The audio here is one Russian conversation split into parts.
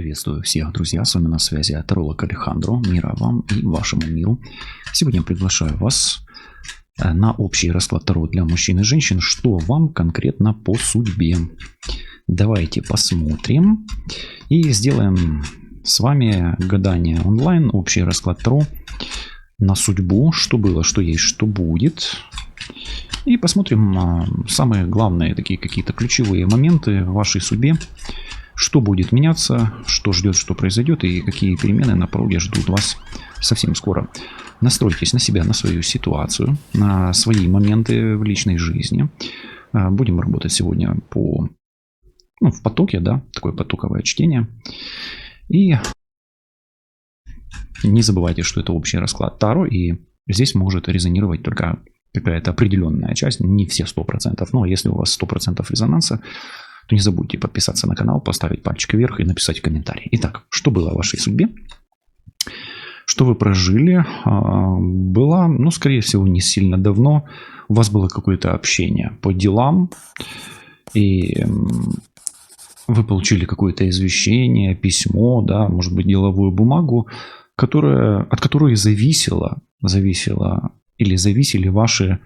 Приветствую всех, друзья, с вами на связи Таролог Алехандро. Мира вам и вашему миру. Сегодня я приглашаю вас на общий расклад Таро для мужчин и женщин, что вам конкретно по судьбе. Давайте посмотрим и сделаем с вами гадание онлайн, общий расклад Таро на судьбу, что было, что есть, что будет. И посмотрим самые главные такие какие-то ключевые моменты в вашей судьбе. Что будет меняться, что ждет, что произойдет и какие перемены на пороге ждут вас совсем скоро. Настройтесь на себя, на свою ситуацию, на свои моменты в личной жизни. Будем работать сегодня в потоке, да, такое потоковое чтение. И не забывайте, что это общий расклад Таро, и здесь может резонировать только какая-то определенная часть, не все 100%. Но если у вас 100% резонанса, то не забудьте подписаться на канал, поставить пальчик вверх и написать комментарий. Итак, что было в вашей судьбе? Что вы прожили? Было, скорее всего, не сильно давно. У вас было какое-то общение по делам, и вы получили какое-то извещение, письмо, да, может быть, деловую бумагу, от которой зависели ваши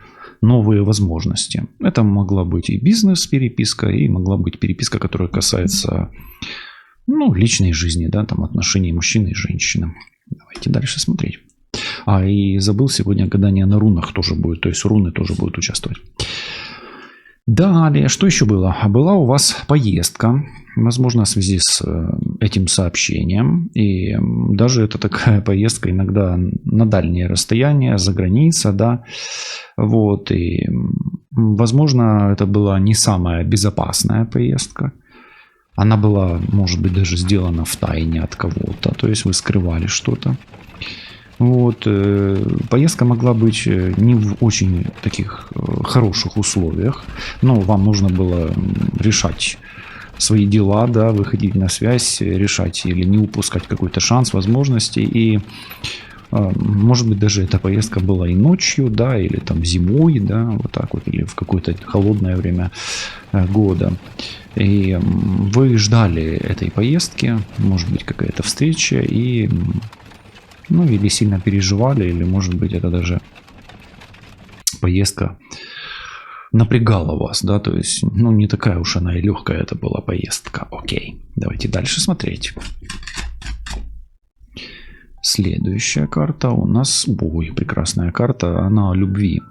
новые возможности. Это могла быть и бизнес-переписка, и могла быть переписка, которая касается личной жизни, да, там отношений мужчины и женщины. Давайте дальше смотреть. И забыл, сегодня гадание на рунах тоже будет, то есть руны тоже будут участвовать. Далее, что еще было? Была у вас поездка, возможно, в связи с этим сообщением. И даже это такая поездка иногда на дальние расстояния, за граница, да. Вот. И, возможно, это была не самая безопасная поездка. Она была, может быть, даже сделана в тайне от кого-то. То есть вы скрывали что-то. Вот. Поездка могла быть не в очень таких хороших условиях, но вам нужно было решать свои дела, да, выходить на связь, решать или не упускать какой-то шанс, возможности. И, может быть, даже эта поездка была и ночью, да, или там зимой, да, вот так вот, или в какое-то холодное время года. И вы ждали этой поездки, может быть, какая-то встреча, и или сильно переживали, или, может быть, это даже поездка напрягала вас, да, то есть, не такая уж она и легкая это была поездка. Окей, давайте дальше смотреть. Следующая карта у нас, прекрасная карта, она о любви.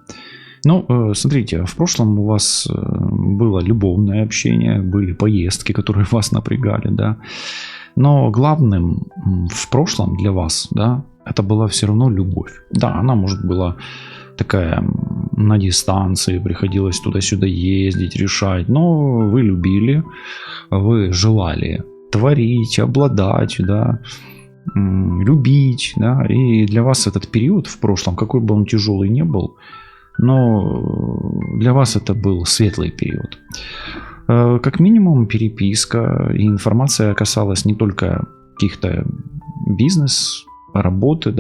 Смотрите, в прошлом у вас было любовное общение, были поездки, которые вас напрягали, да. Но главным в прошлом для вас, да, это была все равно любовь. Да, она, может, была такая на дистанции, приходилось туда-сюда ездить, решать. Но вы любили, вы желали творить, обладать, да, любить, да. И для вас этот период в прошлом, какой бы он тяжелый ни был, но для вас это был светлый период. Как минимум переписка и информация касалась не только каких-то бизнес-работы,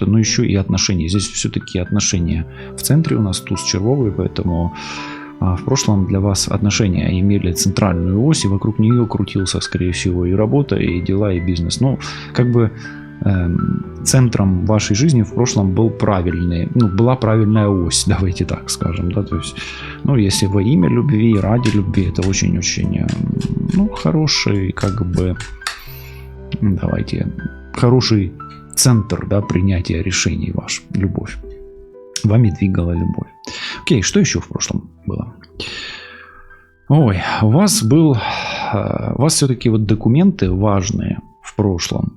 но еще и отношений. Здесь все-таки отношения в центре у нас туз червовый, поэтому в прошлом для вас отношения имели центральную ось, и вокруг нее крутился, скорее всего, и работа, и дела, и бизнес. Центром вашей жизни в прошлом была правильная ось, давайте так скажем, да, то есть, если во имя любви, ради любви, это очень-очень, хороший, хороший центр, да, принятия решений ваш, любовь. Вами двигала любовь. Окей, что еще в прошлом было? У вас все-таки документы важные в прошлом.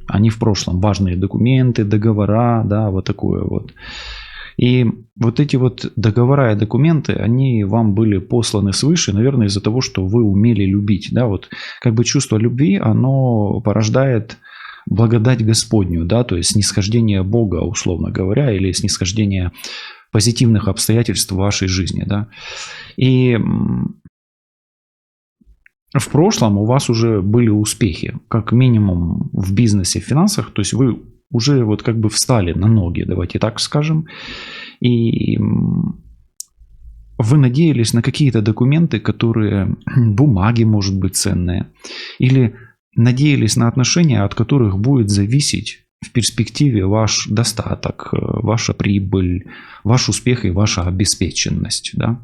Они в прошлом. Важные документы, договора, да, вот такое вот. И вот эти вот договора и документы, они вам были посланы свыше, наверное, из-за того, что вы умели любить, да, вот чувство любви, оно порождает благодать Господню, да, то есть снисхождение Бога, условно говоря, или снисхождение позитивных обстоятельств в вашей жизни, да. И в прошлом у вас уже были успехи, как минимум в бизнесе, в финансах, то есть вы уже встали на ноги, давайте так скажем, и вы надеялись на какие-то документы, бумаги, может быть, ценные, или надеялись на отношения, от которых будет зависеть в перспективе ваш достаток, ваша прибыль, ваш успех и ваша обеспеченность. Да?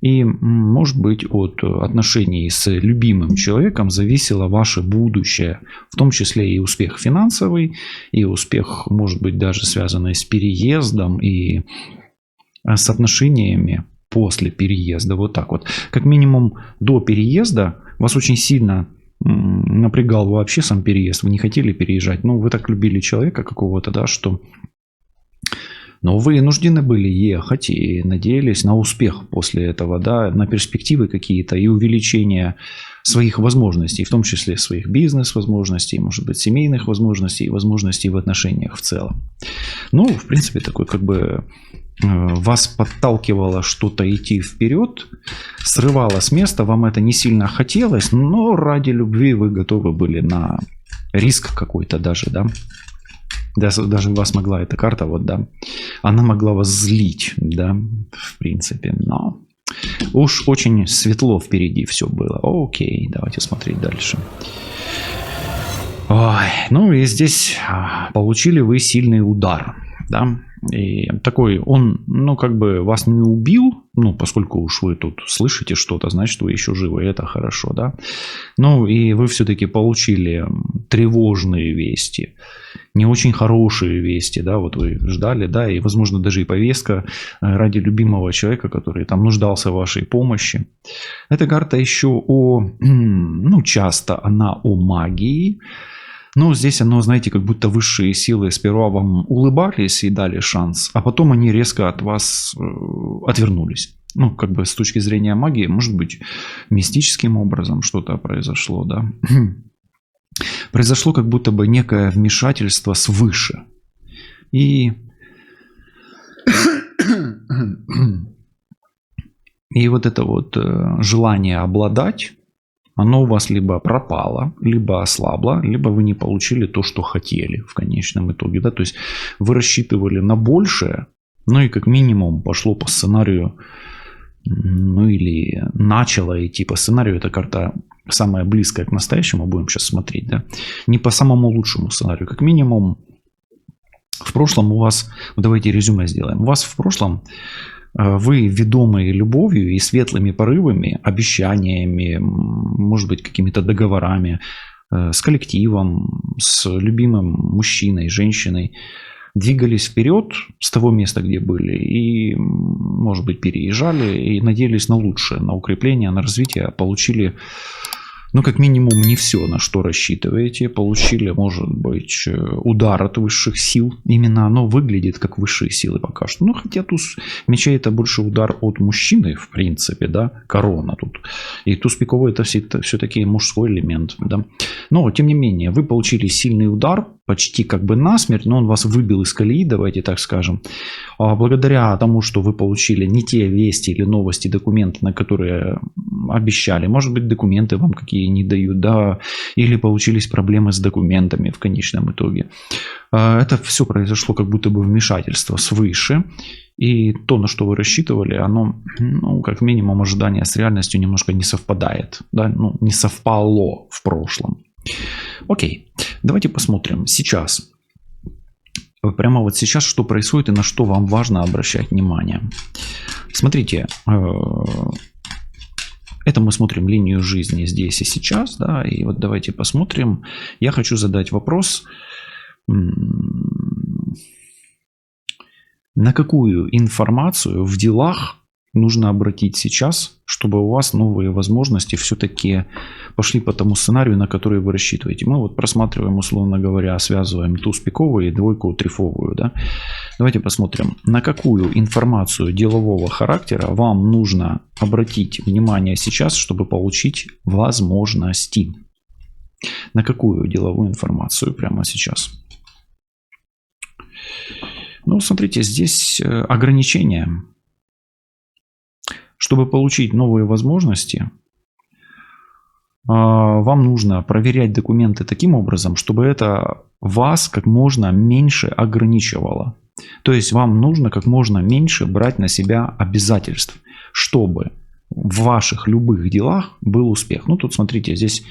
И, может быть, от отношений с любимым человеком зависело ваше будущее, в том числе и успех финансовый, и успех, может быть, даже связанный с переездом и с отношениями после переезда. Вот так вот. Как минимум до переезда вас очень сильно напрягал вообще сам переезд. Вы не хотели переезжать. Ну, вы так любили человека какого-то, да, что... Но вы вынуждены были ехать и надеялись на успех после этого, да, на перспективы какие-то и увеличение своих возможностей, в том числе своих бизнес-возможностей, может быть, семейных возможностей и возможностей в отношениях в целом. Ну, в принципе, такой как бы вас подталкивало что-то идти вперед, срывало с места, вам это не сильно хотелось, но ради любви вы готовы были на риск какой-то даже, да. Даже вас могла эта карта, вот, да, она могла вас злить, да, в принципе, но уж очень светло впереди все было. Окей, давайте смотреть дальше. Ой, ну и здесь получили вы сильный удар, да, и такой он, ну, как бы вас не убил, ну, поскольку уж вы тут слышите что-то, значит, вы еще живы, это хорошо, да. Ну, и вы все-таки получили тревожные вести, не очень хорошие вести, да, вот вы ждали, да, и, возможно, даже и повестка ради любимого человека, который там нуждался в вашей помощи. Эта карта еще ну, часто она о магии. Но здесь оно, знаете, как будто высшие силы сперва вам улыбались и дали шанс, а потом они резко от вас отвернулись. Ну, как бы с точки зрения магии, может быть, мистическим образом что-то произошло, да. Произошло как будто бы некое вмешательство свыше. И вот это вот желание обладать, оно у вас либо пропало, либо ослабло, либо вы не получили то, что хотели в конечном итоге. Да? То есть вы рассчитывали на большее, ну и как минимум пошло по сценарию, ну или начало идти по сценарию. Эта карта самая близкая к настоящему, будем сейчас смотреть. Да? Не по самому лучшему сценарию. Как минимум в прошлом у вас, давайте резюме сделаем, у вас в прошлом... Вы, ведомые любовью и светлыми порывами, обещаниями, может быть, какими-то договорами, с коллективом, с любимым мужчиной, женщиной, двигались вперед с того места, где были, и, может быть, переезжали и надеялись на лучшее, на укрепление, на развитие, получили... Ну, как минимум, не все, на что рассчитываете. Получили, может быть, удар от высших сил. Именно оно выглядит как высшие силы пока что. Ну, хотя туз мечей это больше удар от мужчины, в принципе, да, корона тут. И туз пиковой это все-таки мужской элемент, да. Но, тем не менее, вы получили сильный удар, почти как бы насмерть, но он вас выбил из колеи, давайте так скажем. Благодаря тому, что вы получили не те вести или новости, документы, на которые обещали. Может быть, документы вам какие не дают, да, или получились проблемы с документами в конечном итоге. Это все произошло как будто бы вмешательство свыше. И то, на что вы рассчитывали, оно, ну, как минимум, ожидание с реальностью немножко не совпадает. Да? Ну, не совпало в прошлом. Окей, давайте посмотрим сейчас. Прямо вот сейчас, что происходит и на что вам важно обращать внимание. Смотрите, это мы смотрим линию жизни здесь и сейчас, да, и вот давайте посмотрим. Я хочу задать вопрос, на какую информацию в делах нужно обратить сейчас, чтобы у вас новые возможности все-таки пошли по тому сценарию, на который вы рассчитываете. Мы вот просматриваем, условно говоря, связываем туз пиковый и двойку трефовую. Да? Давайте посмотрим, на какую информацию делового характера вам нужно обратить внимание сейчас, чтобы получить возможности. На какую деловую информацию прямо сейчас? Ну, смотрите, здесь ограничения. Чтобы получить новые возможности, вам нужно проверять документы таким образом, чтобы это вас как можно меньше ограничивало. То есть вам нужно как можно меньше брать на себя обязательств, чтобы в ваших любых делах был успех. Ну, тут смотрите, здесь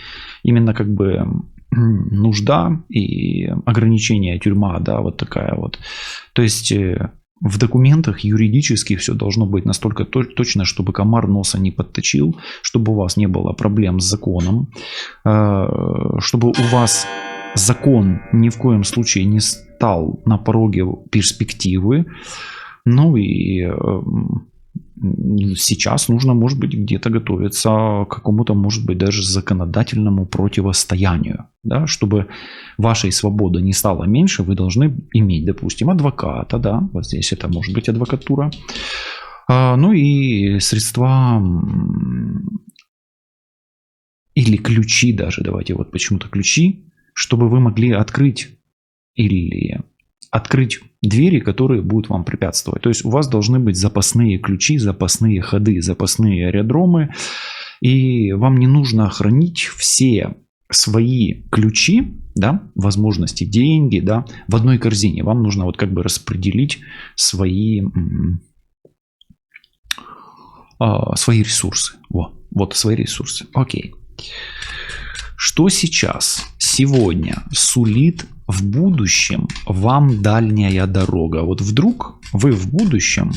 именно как бы нужда и ограничение, тюрьма, да, вот такая вот. То есть в документах юридически все должно быть настолько точно, чтобы комар носа не подточил, чтобы у вас не было проблем с законом, чтобы у вас закон ни в коем случае не стал на пороге перспективы. Ну и сейчас нужно, может быть, где-то готовиться к какому-то, может быть, даже законодательному противостоянию. Да? Чтобы вашей свободы не стало меньше, вы должны иметь, допустим, адвоката. Да? Вот здесь это может быть адвокатура. Ну и средства или ключи даже. Давайте вот почему-то ключи, чтобы вы могли открыть двери, которые будут вам препятствовать. То есть у вас должны быть запасные ключи, запасные ходы, запасные аэродромы. И вам не нужно хранить все свои ключи, да, возможности, деньги, да, в одной корзине. Вам нужно вот как бы распределить свои ресурсы. Вот свои ресурсы. Окей. Что сегодня сулит в будущем вам дальняя дорога? Вот вдруг вы в будущем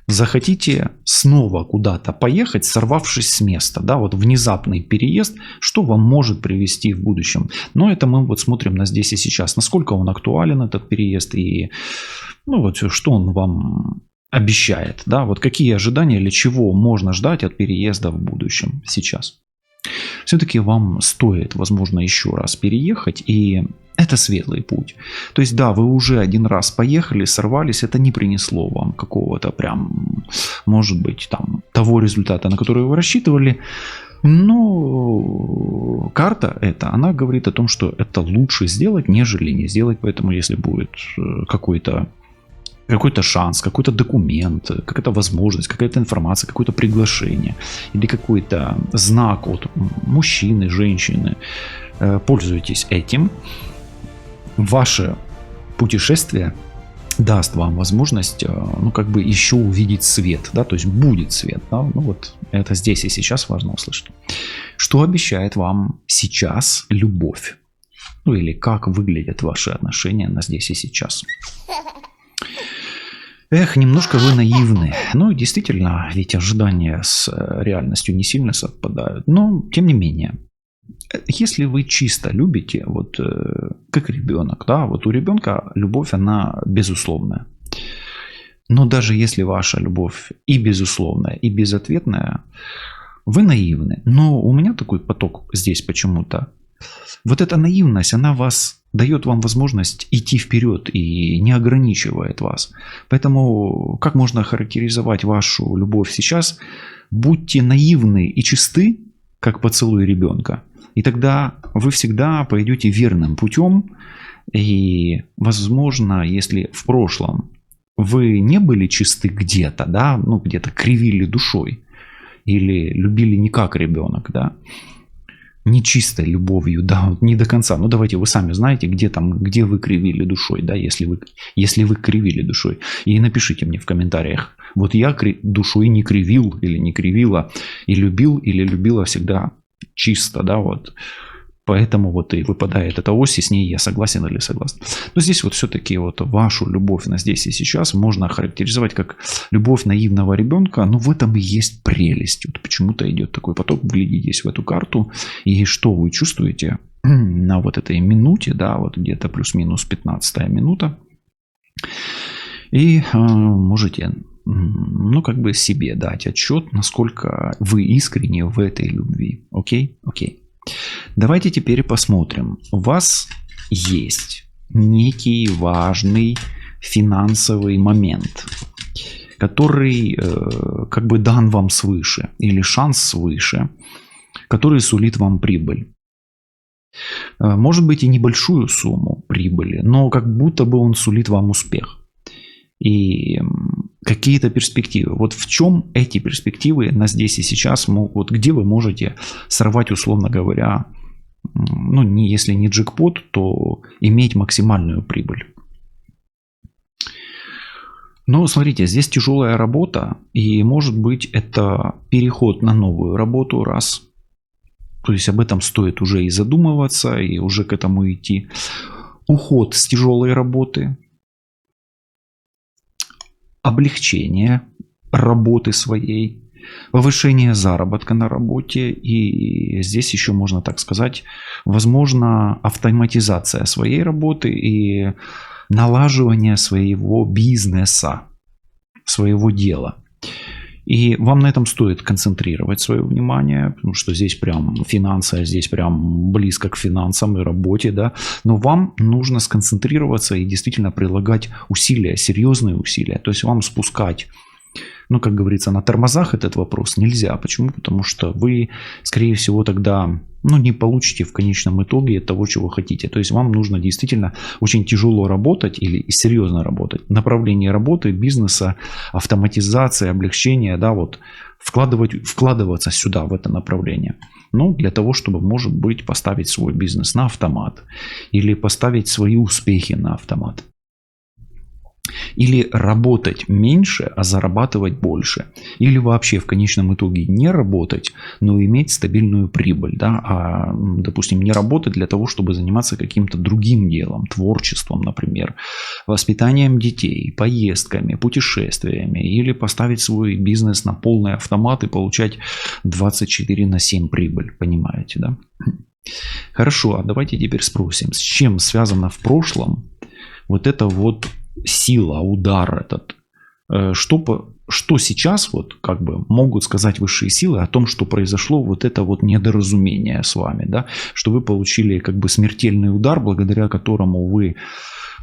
захотите снова куда-то поехать, сорвавшись с места, да, вот внезапный переезд, что вам может привести в будущем? Но это мы вот смотрим на здесь и сейчас, насколько он актуален, этот переезд, и ну вот что он вам обещает, да, вот какие ожидания или чего можно ждать от переезда в будущем сейчас. Все-таки вам стоит, возможно, еще раз переехать, и это светлый путь. То есть, да, вы уже один раз поехали, сорвались, это не принесло вам какого-то прям, может быть, там, того результата, на который вы рассчитывали. Но карта эта, она говорит о том, что это лучше сделать, нежели не сделать. Поэтому, если будет какой-то шанс, какой-то документ, какая-то возможность, какая-то информация, какое-то приглашение или какой-то знак от мужчины, женщины, пользуйтесь этим. Ваше путешествие даст вам возможность, ну, как бы еще увидеть свет, да, то есть будет свет, да, ну, вот это здесь и сейчас важно услышать. Что обещает вам сейчас любовь? Ну, или как выглядят ваши отношения на здесь и сейчас? Эх, немножко вы наивны. Ну, действительно, ведь ожидания с реальностью не сильно совпадают. Но, тем не менее, если вы чисто любите, вот как ребенок, да, вот у ребенка любовь, она безусловная. Но даже если ваша любовь и безусловная, и безответная, вы наивны. Но у меня такой поток здесь почему-то. Вот эта наивность, она дает вам возможность идти вперед и не ограничивает вас. Поэтому как можно характеризовать вашу любовь сейчас? Будьте наивны и чисты, как поцелуй ребенка. И тогда вы всегда пойдете верным путем. И, возможно, если в прошлом вы не были чисты где-то, да, ну, где-то кривили душой или любили не как ребенок, да, нечистой любовью, да, не до конца. Ну, давайте, вы сами знаете, где вы кривили душой, да, если вы кривили душой. И напишите мне в комментариях. Вот я душой не кривил или не кривила, и любил или любила всегда чисто, да, вот. Поэтому вот и выпадает эта ось, и с ней я согласен или согласен. Но здесь вот все-таки вот вашу любовь на здесь и сейчас можно охарактеризовать как любовь наивного ребенка. Но в этом и есть прелесть. Вот почему-то идет такой поток. Глядитесь в эту карту. И что вы чувствуете на вот этой минуте, да, вот где-то плюс-минус 15 минута. И можете, ну, как бы себе дать отчет, насколько вы искренне в этой любви. Окей? Окей. Давайте теперь посмотрим. У вас есть некий важный финансовый момент, который как бы дан вам свыше, или шанс свыше, который сулит вам прибыль. Может быть и небольшую сумму прибыли, но как будто бы он сулит вам успех. И какие-то перспективы. Вот в чем эти перспективы на здесь и сейчас могут, где вы можете сорвать, условно говоря, ну, если не джекпот, то иметь максимальную прибыль. Но смотрите, здесь тяжелая работа, и может быть это переход на новую работу, раз. То есть об этом стоит уже и задумываться, и уже к этому идти. Уход с тяжелой работы, облегчение работы своей, повышение заработка на работе, и здесь еще можно так сказать, возможно, автоматизация своей работы и налаживание своего бизнеса, своего дела. И вам на этом стоит концентрировать свое внимание, потому что здесь прям финансы, а здесь прям близко к финансам и работе, да. Но вам нужно сконцентрироваться и действительно прилагать усилия, серьезные усилия. То есть вам спускать, ну, как говорится, на тормозах этот вопрос нельзя. Почему? Потому что вы, скорее всего, тогда, ну, не получите в конечном итоге того, чего хотите. То есть вам нужно действительно очень тяжело работать или серьезно работать. Направление работы, бизнеса, автоматизация, облегчение, да, вот вкладываться сюда, в это направление. Ну, для того, чтобы, может быть, поставить свой бизнес на автомат или поставить свои успехи на автомат. Или работать меньше, а зарабатывать больше. Или вообще в конечном итоге не работать, но иметь стабильную прибыль. Да? А, допустим, не работать для того, чтобы заниматься каким-то другим делом, творчеством, например, воспитанием детей, поездками, путешествиями. Или поставить свой бизнес на полный автомат и получать 24/7 прибыль. Понимаете, да? Хорошо, а давайте теперь спросим, с чем связано в прошлом вот это вот сила, удар этот. Что сейчас вот как бы могут сказать высшие силы о том, что произошло вот это вот недоразумение с вами, да? Что вы получили как бы смертельный удар, благодаря которому вы,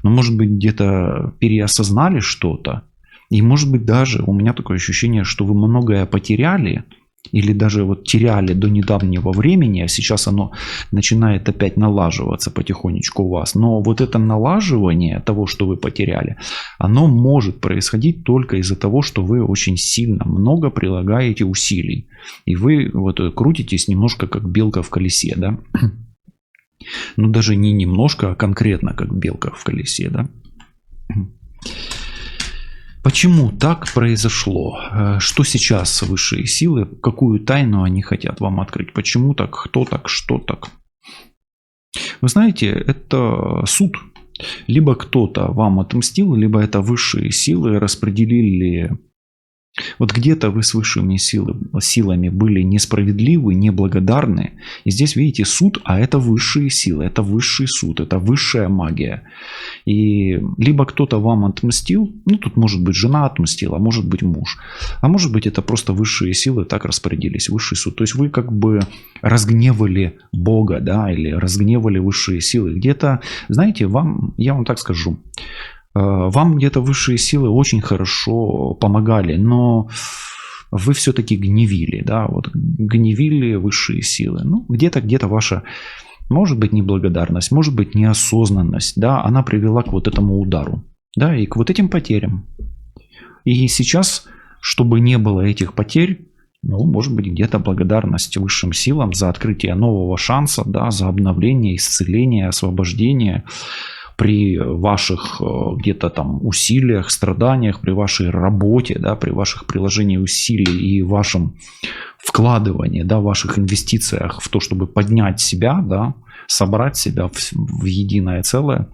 ну, может быть, где-то переосознали что-то. И может быть даже у меня такое ощущение, что вы многое потеряли, или даже вот теряли до недавнего времени, а сейчас оно начинает опять налаживаться потихонечку у вас. Но вот это налаживание того, что вы потеряли, оно может происходить только из-за того, что вы очень сильно много прилагаете усилий. И вы вот крутитесь немножко как белка в колесе, да? Ну даже не немножко, а конкретно как белка в колесе, да? Почему так произошло? Что сейчас высшие силы? Какую тайну они хотят вам открыть? Почему так? Кто так? Что так? Вы знаете, это суд. Либо кто-то вам отомстил, либо это высшие силы распределили. Вот где-то вы с высшими силами были несправедливы, неблагодарны. И здесь видите суд, а это высшие силы, это высший суд, это высшая магия. И либо кто-то вам отмстил, ну тут может быть жена отмстила, может быть муж, а может быть это просто высшие силы так распорядились, высший суд. То есть вы как бы разгневали Бога, да, или разгневали высшие силы. Где-то, знаете, я вам так скажу, вам где-то высшие силы очень хорошо помогали, но вы все-таки гневили, да, вот гневили высшие силы. Ну, где-то ваша, может быть, неблагодарность, может быть, неосознанность, да, она привела к вот этому удару, да, и к вот этим потерям. И сейчас, чтобы не было этих потерь, ну, может быть, где-то благодарность высшим силам за открытие нового шанса, да, за обновление, исцеление, освобождение, при ваших где-то там усилиях, страданиях, при вашей работе, да, при ваших приложении усилий и вашем вкладывании, да, ваших инвестициях в то, чтобы поднять себя, да, собрать себя в единое целое,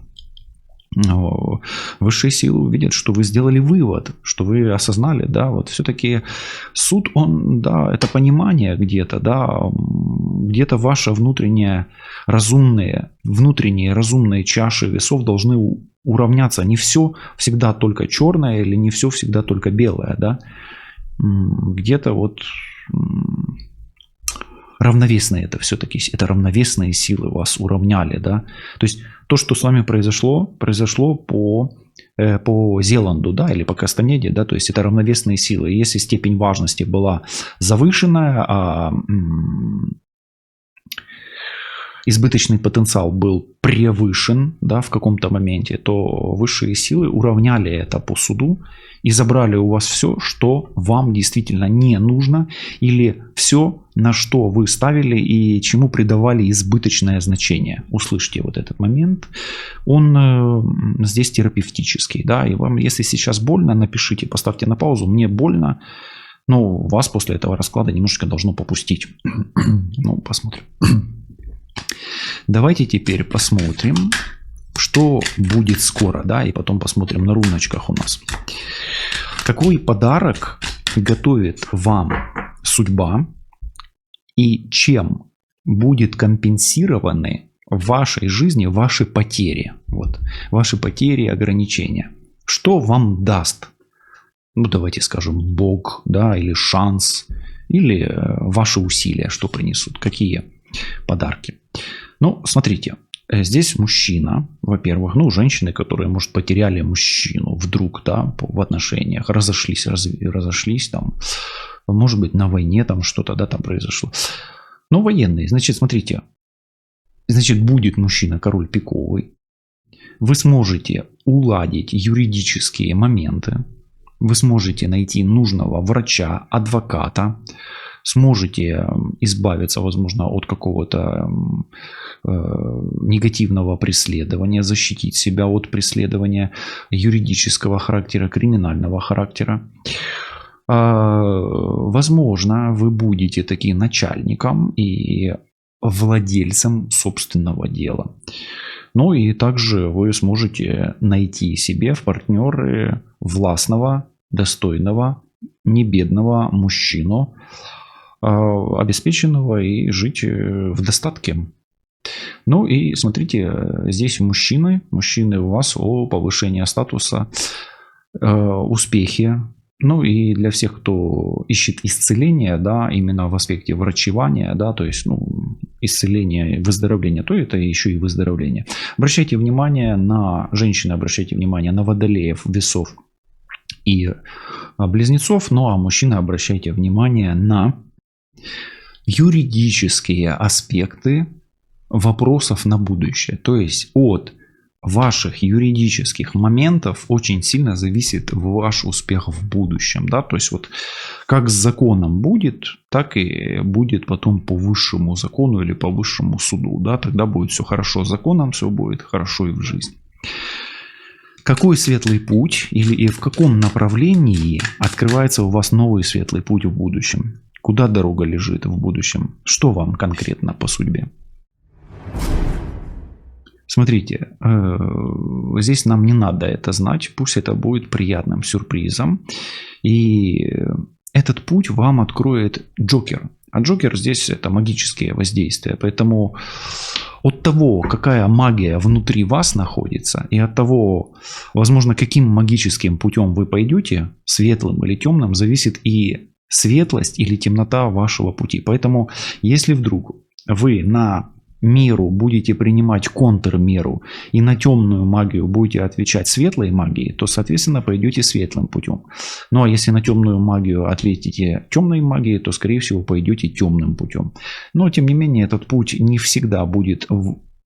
высшие силы увидят, что вы сделали вывод, что вы осознали, да, вот все-таки суд, он, да, это понимание где-то, да, где-то ваши внутренние разумные чаши весов должны уравняться. Не все всегда только черное или не все всегда только белое, да, где-то вот равновесные это все-таки, это равновесные силы вас уравняли, да, то есть то, что с вами произошло по Зеланду, да, или по Кастанеде, да, то есть это равновесные силы. И если степень важности была завышенная, избыточный потенциал был превышен, да, в каком-то моменте, то высшие силы уравняли это по суду и забрали у вас все, что вам действительно не нужно, или все, на что вы ставили и чему придавали избыточное значение. Услышьте вот этот момент. Он здесь терапевтический. Да, и вам, если сейчас больно, напишите, поставьте на паузу. Мне больно. Но вас после этого расклада немножечко должно попустить. Ну, посмотрим. Давайте теперь посмотрим, что будет скоро, да, и потом посмотрим на руночках у нас. Какой подарок готовит вам судьба и чем будет компенсированы в вашей жизни ваши потери, вот, ваши потери и ограничения. Что вам даст, ну, давайте скажем, Бог, да, или шанс, или ваши усилия, что принесут, какие подарки. Ну, смотрите, здесь мужчина, во-первых, ну, женщины, которые, может, потеряли мужчину вдруг, да, в отношениях, разошлись там, может быть, на войне там что-то, да, там произошло. Но военные, значит, смотрите, значит, будет мужчина король пиковый, вы сможете уладить юридические моменты, вы сможете найти нужного врача, адвоката, сможете избавиться, возможно, от какого-то негативного преследования, защитить себя от преследования юридического характера, криминального характера. Возможно, вы будете таким начальником и владельцем собственного дела. Ну и также вы сможете найти себе в партнеры властного, достойного, небедного мужчину, обеспеченного и жить в достатке. Ну и смотрите, здесь мужчины у вас о повышении статуса, успехи. Ну и для всех, кто ищет исцеление, да, именно в аспекте врачевания, да, то есть, ну, исцеление, выздоровление, то это еще и выздоровление. Обращайте внимание на женщины, обращайте внимание на водолеев, весов и близнецов, ну а мужчины обращайте внимание на юридические аспекты вопросов на будущее. То есть от ваших юридических моментов очень сильно зависит ваш успех в будущем. Да? То есть вот как с законом будет, так и будет потом по высшему закону или по высшему суду. Да? Тогда будет все хорошо с законом, все будет хорошо и в жизни. Какой светлый путь или и в каком направлении открывается у вас новый светлый путь в будущем? Куда дорога лежит в будущем? Что вам конкретно по судьбе? Смотрите, здесь нам не надо это знать, пусть это будет приятным сюрпризом. И этот путь вам откроет Джокер. А Джокер здесь это магические воздействия. Поэтому от того, какая магия внутри вас находится, и от того, возможно, каким магическим путем вы пойдете, светлым или темным, зависит и светлость или темнота вашего пути. Поэтому, если вдруг вы на меру будете принимать контрмеру и на темную магию будете отвечать светлой магией, то, соответственно, пойдете светлым путем. Ну а если на темную магию ответите темной магией, то, скорее всего, пойдете темным путем. Но, тем не менее, этот путь не всегда будет...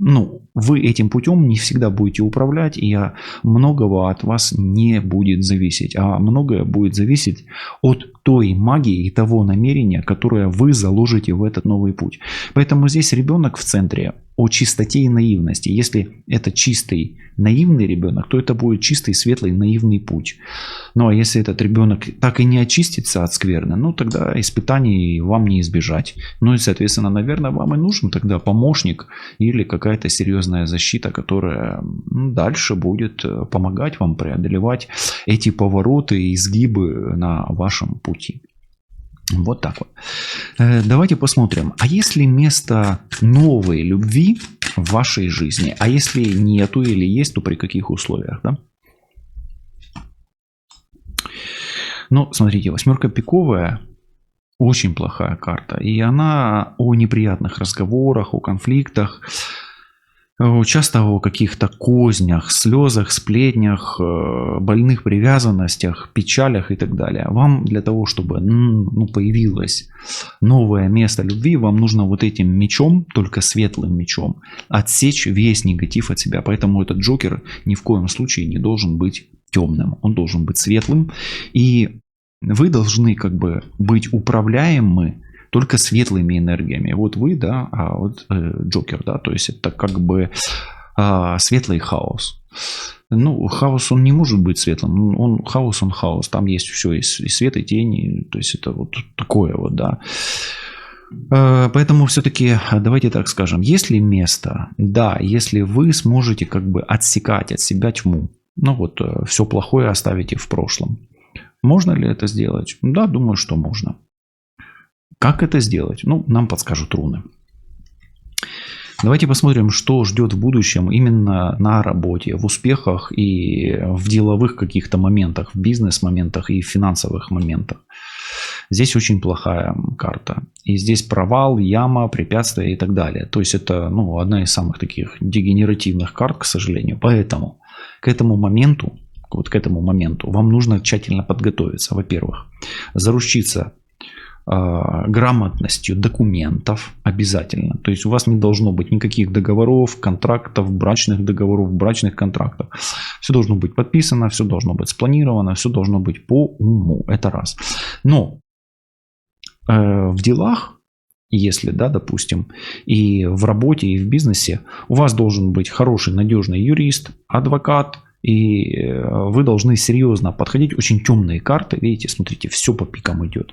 Ну, вы этим путем не всегда будете управлять, и многого от вас не будет зависеть. А многое будет зависеть от той магии и того намерения, которое вы заложите в этот новый путь. Поэтому здесь ребенок в центре о чистоте и наивности. Если это чистый наивный ребенок, то это будет чистый, светлый, наивный путь. Ну а если этот ребенок так и не очистится от скверны, ну тогда испытаний вам не избежать. Ну и, соответственно, наверное, вам и нужен тогда помощник или какая-то серьезная защита, которая дальше будет помогать вам преодолевать эти повороты и изгибы на вашем пути. Вот так вот. Давайте посмотрим. А есть ли место новой любви в вашей жизни? А если нету или есть, то при каких условиях? Да? Ну, смотрите, восьмерка пиковая очень плохая карта. И она о неприятных разговорах, о конфликтах. Часто о каких-то кознях, слезах, сплетнях, больных привязанностях, печалях и так далее. Вам для того, чтобы появилось новое место любви, вам нужно вот этим мечом, только светлым мечом, отсечь весь негатив от себя. Поэтому этот Джокер ни в коем случае не должен быть темным. Он должен быть светлым. И вы должны как бы быть управляемы только светлыми энергиями. Вот вы, да, а вот Джокер, да, то есть это как бы светлый хаос. Ну, хаос, он не может быть светлым. Он хаос. Там есть все, и свет, и тень. То есть это вот такое вот, да. Поэтому все-таки давайте так скажем. Есть ли место? Да, если вы сможете как бы отсекать от себя тьму. Ну вот, все плохое оставите в прошлом. Можно ли это сделать? Да, думаю, что можно. Как это сделать? Ну, нам подскажут руны. Давайте посмотрим, что ждет в будущем именно на работе, в успехах и в деловых каких-то моментах, в бизнес-моментах и в финансовых моментах. Здесь очень плохая карта. И здесь провал, яма, препятствия и так далее. То есть это одна из самых таких дегенеративных карт, к сожалению. Поэтому к этому моменту вам нужно тщательно подготовиться. Во-первых, заручиться грамотностью документов обязательно. То есть у вас не должно быть никаких договоров, контрактов, брачных контрактов. Все должно быть подписано, все должно быть спланировано, все должно быть по уму. Это раз. Но в делах, если, да, допустим, и в работе, и в бизнесе, у вас должен быть хороший, надежный юрист, адвокат, и вы должны серьезно подходить. Очень темные карты, видите, смотрите, все по пикам идет.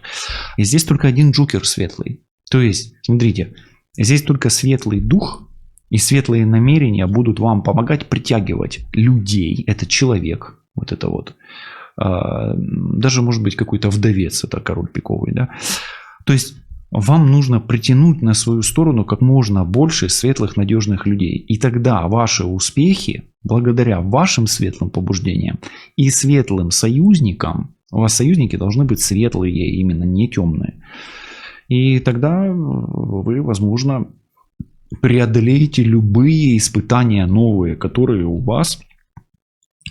И здесь только один Джокер светлый. То есть, смотрите, здесь только светлый дух и светлые намерения будут вам помогать притягивать людей. Это человек, вот это вот. Даже может быть какой-то вдовец, это король пиковый, да. То есть вам нужно притянуть на свою сторону как можно больше светлых, надежных людей. И тогда ваши успехи, благодаря вашим светлым побуждениям и светлым союзникам, у вас союзники должны быть светлые, именно не темные. И тогда вы, возможно, преодолеете любые испытания новые, которые у вас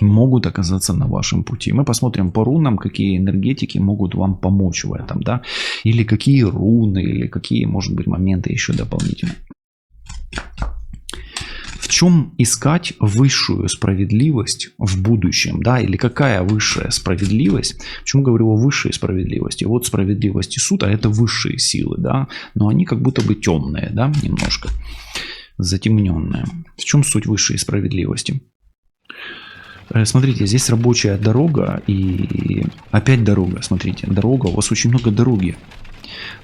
могут оказаться на вашем пути. Мы посмотрим по рунам, какие энергетики могут вам помочь в этом, да, или какие руны, или какие, может быть, моменты еще дополнительно. В чем искать высшую справедливость в будущем, да, или какая высшая справедливость? Почему говорю о высшей справедливости? Вот справедливость и суд, а это высшие силы, да, но они как будто бы темные, да, немножко затемненные. В чем суть высшей справедливости? Смотрите, здесь рабочая дорога и опять дорога. Смотрите, дорога, у вас очень много дороги.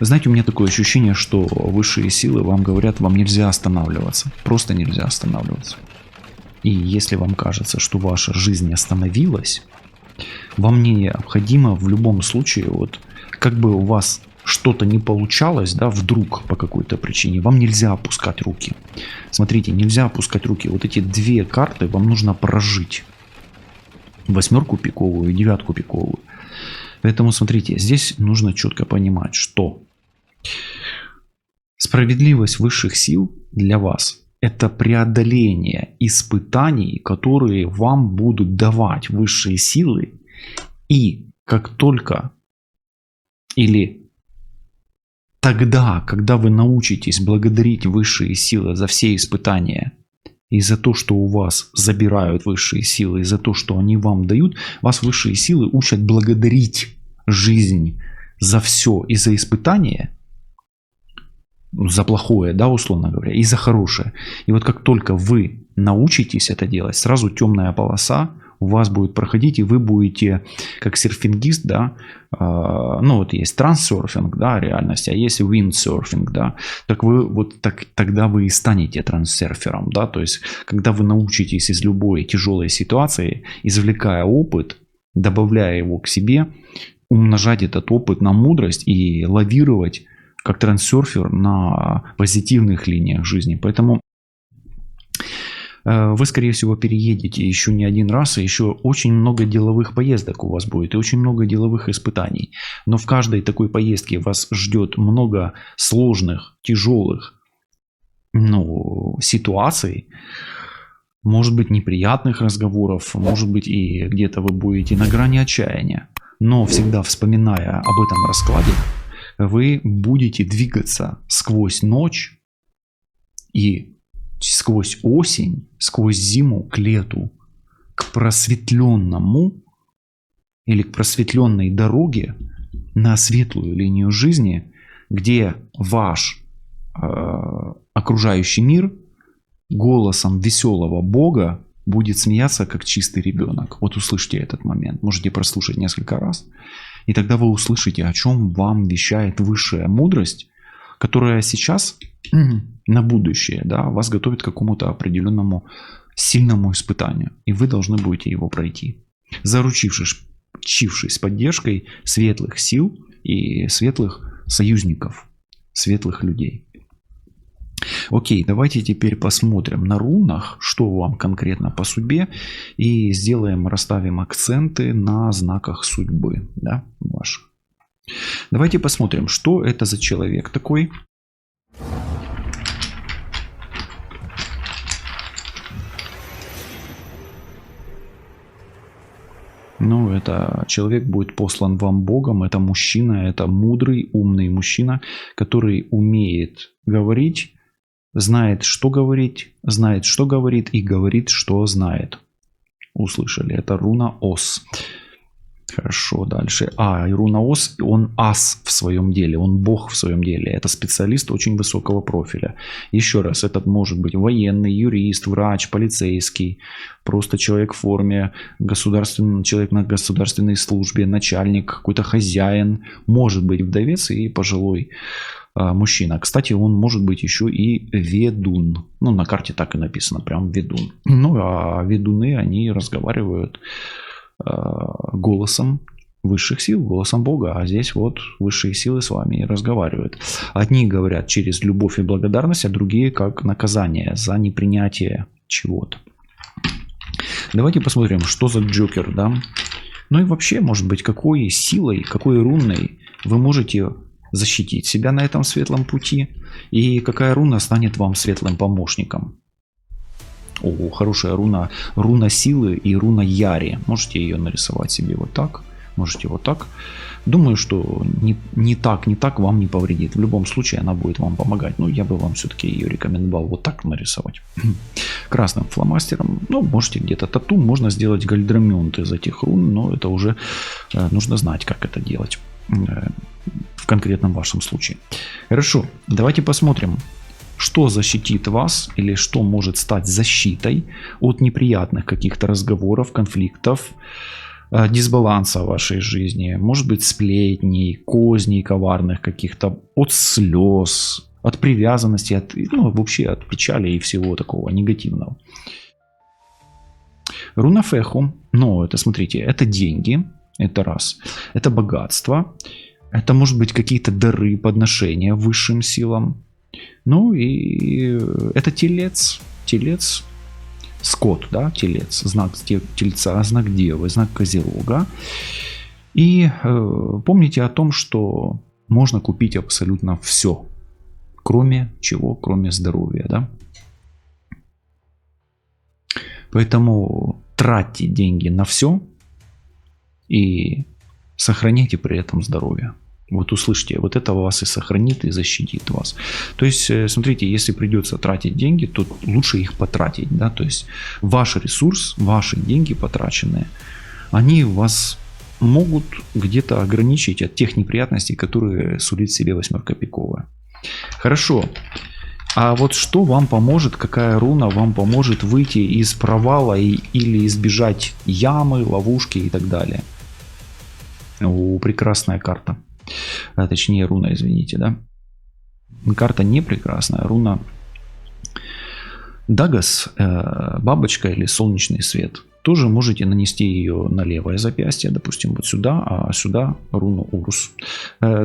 Вы знаете, у меня такое ощущение, что высшие силы вам говорят, вам нельзя останавливаться. Просто нельзя останавливаться. И если вам кажется, что ваша жизнь остановилась, вам необходимо в любом случае, вот как бы у вас что-то не получалось, да, вдруг по какой-то причине, вам нельзя опускать руки. Смотрите, нельзя опускать руки. Вот эти две карты вам нужно прожить. 8 пиковую и 9 пиковую. Поэтому смотрите, здесь нужно четко понимать, что справедливость высших сил для вас – это преодоление испытаний, которые вам будут давать высшие силы. И как только или тогда, когда вы научитесь благодарить высшие силы за все испытания, и за то, что у вас забирают высшие силы, и за то, что они вам дают, вас высшие силы учат благодарить жизнь за все и за испытания, за плохое, да, условно говоря, и за хорошее. И вот как только вы научитесь это делать, сразу темная полоса у вас будет проходить, и вы будете как серфингист, да, вот есть трансерфинг, да, реальность, а есть виндсерфинг, да, так вы вот тогда вы и станете трансерфером, да, то есть когда вы научитесь из любой тяжелой ситуации, извлекая опыт, добавляя его к себе, умножать этот опыт на мудрость и лавировать как трансерфер на позитивных линиях жизни. Поэтому вы, скорее всего, переедете еще не один раз, и еще очень много деловых поездок у вас будет, и очень много деловых испытаний. Но в каждой такой поездке вас ждет много сложных, тяжелых ситуаций, может быть, неприятных разговоров, может быть, и где-то вы будете на грани отчаяния. Но всегда вспоминая об этом раскладе, вы будете двигаться сквозь ночь и сквозь осень, сквозь зиму к лету, к просветленному или к просветленной дороге на светлую линию жизни, где ваш окружающий мир голосом веселого Бога будет смеяться, как чистый ребенок. Вот услышьте этот момент. Можете прослушать несколько раз. И тогда вы услышите, о чем вам вещает высшая мудрость, которая сейчас на будущее, да, вас готовит к какому-то определенному сильному испытанию. И вы должны будете его пройти, заручившись поддержкой светлых сил и светлых союзников, светлых людей. Окей, давайте теперь посмотрим на рунах, что вам конкретно по судьбе, и расставим акценты на знаках судьбы, да, ваших. Давайте посмотрим, что это за человек такой. Это человек будет послан вам Богом, это мужчина, это мудрый, умный мужчина, который умеет говорить, знает, что говорить, знает, что говорит и говорит, что знает. Услышали? Это руна Ос. Хорошо, дальше. И руна Ос, он ас в своем деле, он бог в своем деле. Это специалист очень высокого профиля. Еще раз, этот может быть военный, юрист, врач, полицейский, просто человек в форме, человек на государственной службе, начальник, какой-то хозяин, может быть вдовец и пожилой мужчина. Кстати, он может быть еще и ведун. На карте так и написано, прям ведун. А ведуны, они разговаривают голосом высших сил, голосом Бога. А здесь вот высшие силы с вами и разговаривают. Одни говорят через любовь и благодарность, а другие как наказание за непринятие чего-то. Давайте посмотрим, что за Джокер, да? И вообще, может быть, какой силой, какой руной вы можете защитить себя на этом светлом пути, и какая руна станет вам светлым помощником. Хорошая руна. Руна силы и руна Яри. Можете ее нарисовать себе вот так. Можете вот так. Думаю, что не так вам не повредит. В любом случае она будет вам помогать. Я бы вам все-таки ее рекомендовал вот так нарисовать. Красным фломастером. Можете где-то тату. Можно сделать гальдрамент из этих рун. Но это уже нужно знать, как это делать. В конкретном вашем случае. Хорошо. Давайте посмотрим, что защитит вас или что может стать защитой от неприятных каких-то разговоров, конфликтов, дисбаланса в вашей жизни, может быть, сплетней, козней коварных каких-то, от слез, от привязанности, вообще от печали и всего такого негативного. Руна Феху, это, смотрите, это деньги, это раз, это богатство, это может быть какие-то дары, подношения высшим силам. И это телец, скот, да, телец, знак тельца, знак девы, знак козерога. И помните о том, что можно купить абсолютно все, кроме чего, кроме здоровья, да. Поэтому тратьте деньги на все и сохраняйте при этом здоровье. Вот услышьте, вот это вас и сохранит, и защитит вас. То есть, смотрите, если придется тратить деньги, то лучше их потратить, да, то есть ваш ресурс, ваши деньги потраченные, они вас могут где-то ограничить от тех неприятностей, которые сулит себе восьмерка пиковая. Хорошо. А вот что вам поможет, какая руна вам поможет выйти из провала или избежать ямы, ловушки и так далее? Прекрасная карта. Точнее, руна, извините, да. Карта не прекрасная. Руна Дагас, бабочка или солнечный свет. Тоже можете нанести ее на левое запястье, допустим, вот сюда, а сюда руну Урус.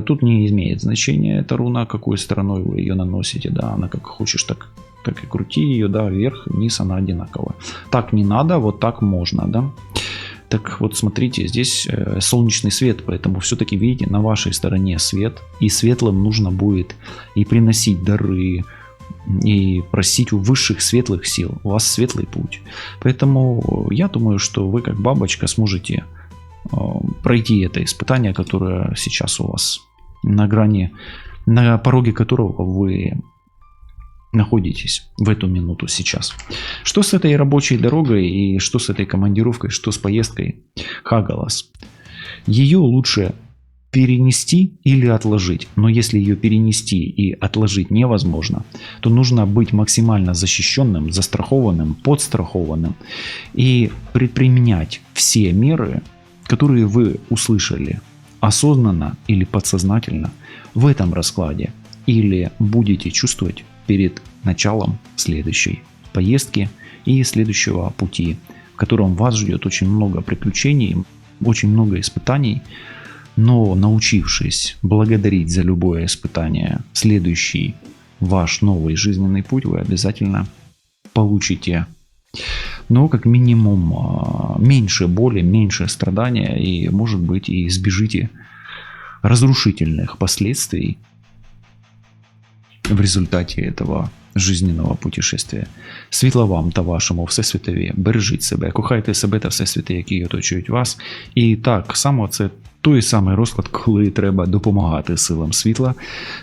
Тут не имеет значения эта руна, какой стороной вы ее наносите, да, она как хочешь, так и крути ее, да, вверх, вниз, она одинаковая. Так не надо, вот так можно, да. Так вот, смотрите, здесь солнечный свет, поэтому все-таки, видите, на вашей стороне свет, и светлым нужно будет и приносить дары, и просить у высших светлых сил. У вас светлый путь. Поэтому я думаю, что вы как бабочка сможете пройти это испытание, которое сейчас у вас на грани, на пороге которого вы находитесь в эту минуту сейчас. Что с этой рабочей дорогой и что с этой командировкой, что с поездкой Хагалас? Ее лучше перенести или отложить. Но если ее перенести и отложить невозможно, то нужно быть максимально защищенным, застрахованным, подстрахованным и предприменять все меры, которые вы услышали осознанно или подсознательно в этом раскладе или будете чувствовать перед началом следующей поездки и следующего пути, в котором вас ждет очень много приключений, очень много испытаний, но научившись благодарить за любое испытание, следующий ваш новый жизненный путь вы обязательно получите, ну, как минимум, меньше боли, меньше страдания и, может быть, и избежите разрушительных последствий в результаті этого жизненного путешествия. Світла вам та вашому Всесвітові. Бережіть себе, кохайте себе та Всесвіти, які оточують вас. І так само це той самий розклад, коли треба допомагати силам світла,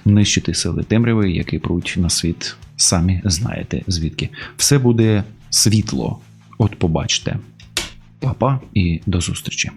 нищити сили темряви, які пруть на світ. Самі знаєте звідки. Все буде світло. От побачте. Па-па і до зустрічі.